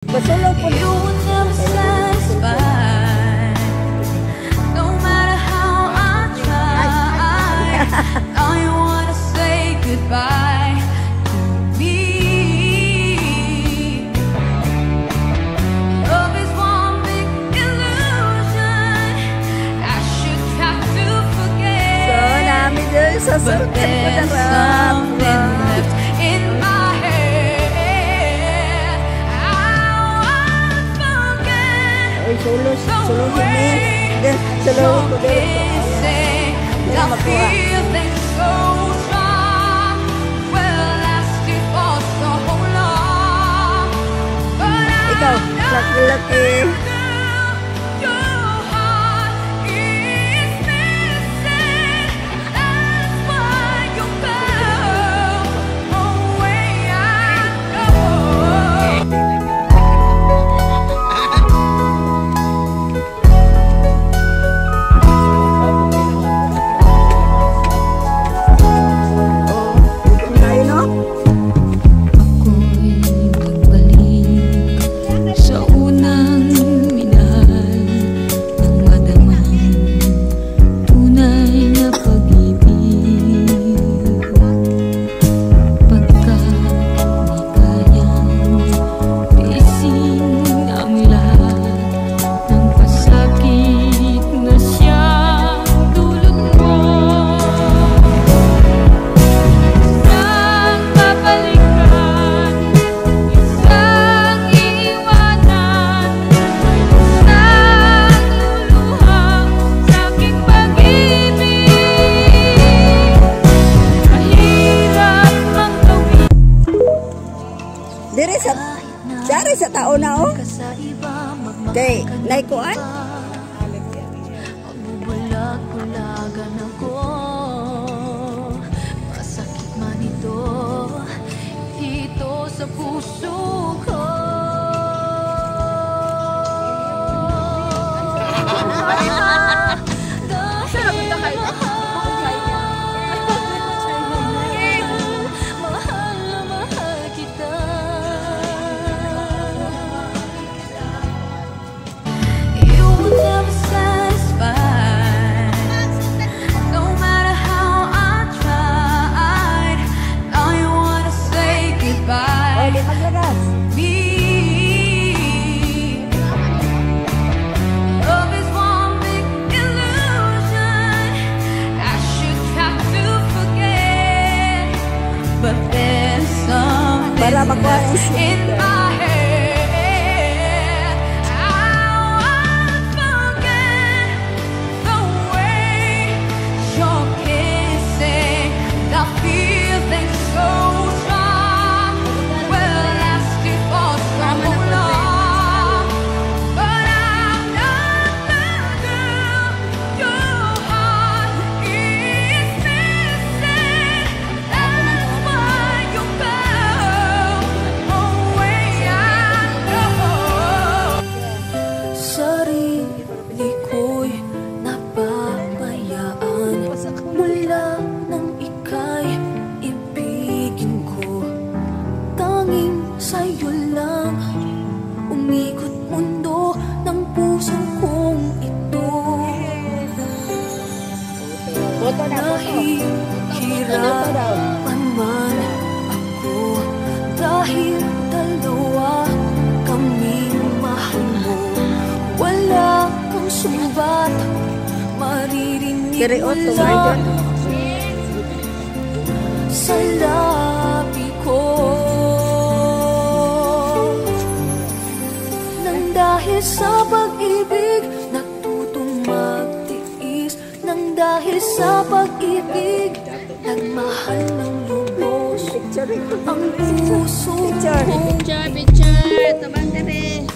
Pasulong po. You will never satisfy. No matter how I try. All you wanna say goodbye to me. Love is one big illusion. I should try to forget. So, namin doon sa surten ko na something left in my head. Solo ini solo ko din na feel things so strong will last you for so long but ikaw laki your heart is missing that's why you go away I know. Dari sa tao na o kay naikuan bubulag-bulagan ako masakit man ito dito sa puso ko para makuha in my head. I won't forget the way you're kissing. The feeling so strong will last you for so long. But I'm not the girl your heart is missing. That's why you go. Sarili ko'y napabayaan mula nang ika'y ibigin ko. Tanging sa'yo lang umikot mundo ng puso kong ito. Nahihirapan man ako dahil dalawa kaming mahal mo. Wala kang subat, maririnig mo lang sa labi ko. Nang dahil sa pag-ibig, natutong magtiis. Nang dahil sa pag-ibig, nagmahal ng lubos ang puso ko. Picture, tabang dere.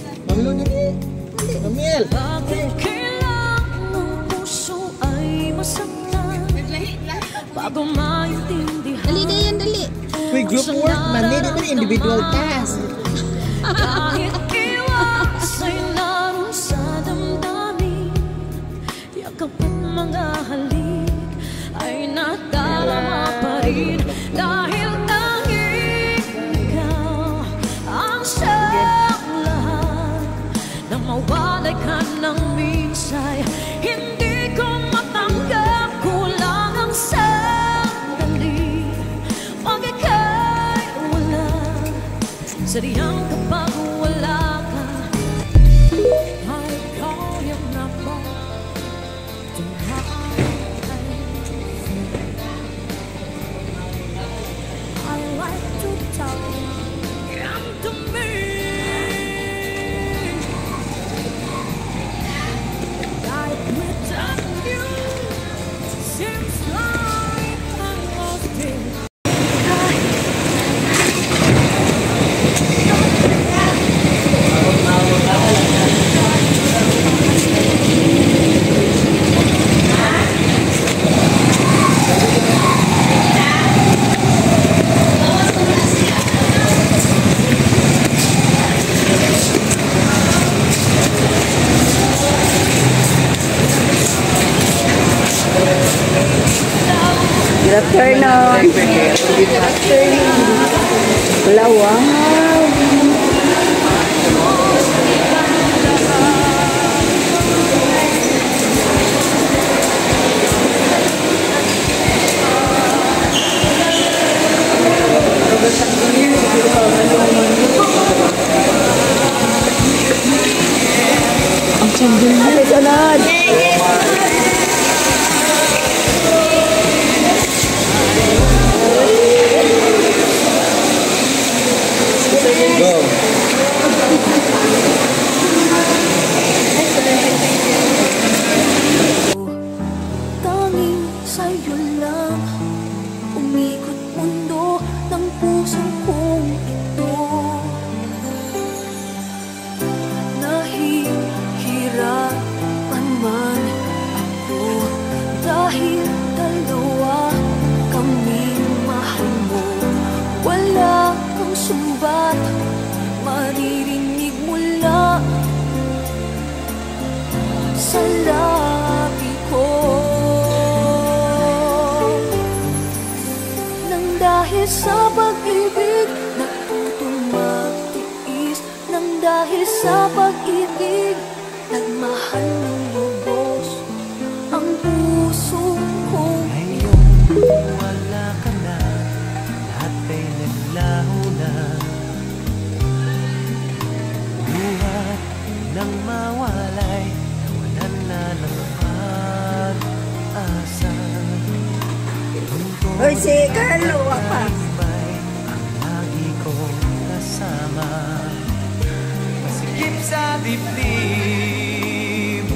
Bakit kailangan ng puso ay masaktan bago maintindihan? Dali na yan, dali. May group work man, hindi naman individual task. Kahit iwasay naroon sa damdamin, yakap at mga halik ay nadarama pa rin. Dahil tanging ikaw ang siyang lahat. Sadyang kapag wala ka, I call your number tonight. I like to talk, come to me. Like without you, seems like I'm lost in. Good afternoon. Good afternoon. Wala, wow. Ang sandal na. Ay, sunod. Go. Tanging sa'yo lang umikot mundo ng puso kong ito. Nahihirapan man ako dahil dalawa kaming mahal mo. Wala kang sumbat, maririnig mula sa labi ko. Nang dahil sa pag-ibig, natutong magtiis. Nang dahil sa pag-ibig, nagmahal ng lubos ang puso ko. Ngayon wala ka na, lahat ay naglaho na. Buhat nang mawalay, nawalan na ng pag-asa. Uy, si Carlo, pa. Ang lagi kong kasama, masikip sa dibdib.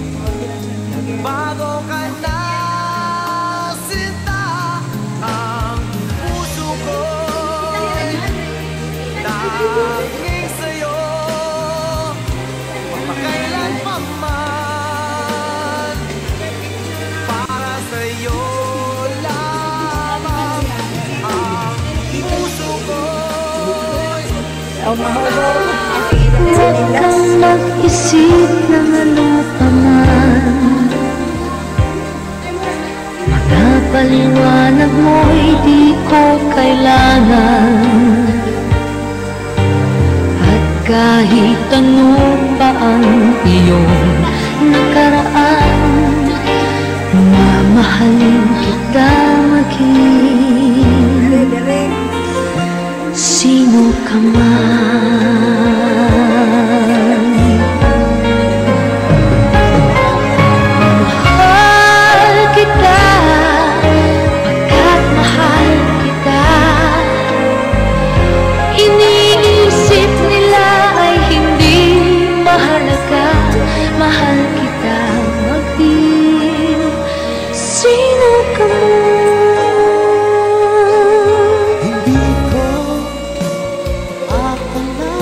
Bago ka na, sinta, ang puso ko'y tanging sa'yo. Magpakailan pa man, para sa'yo lamang ang puso ko'y. Huwag kang mag-isip ng ano pa man. Magpapaliwanag mo'y di ko kailangan. At kahit ano pa ang iyong nakaraan, mamahalin kita maging sino ka man. Mahal kita, pagkat mahal kita. Iniisip nila ay hindi mahalaga. Mahal kita maging sino ka man. Hindi ko akala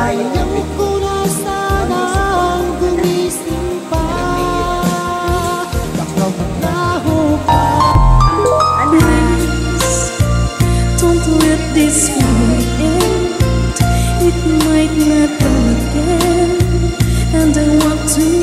Ayaw ko na sanang gumising pa. Baka maglaho ka. Don't let this one end. It might not come again, and I want to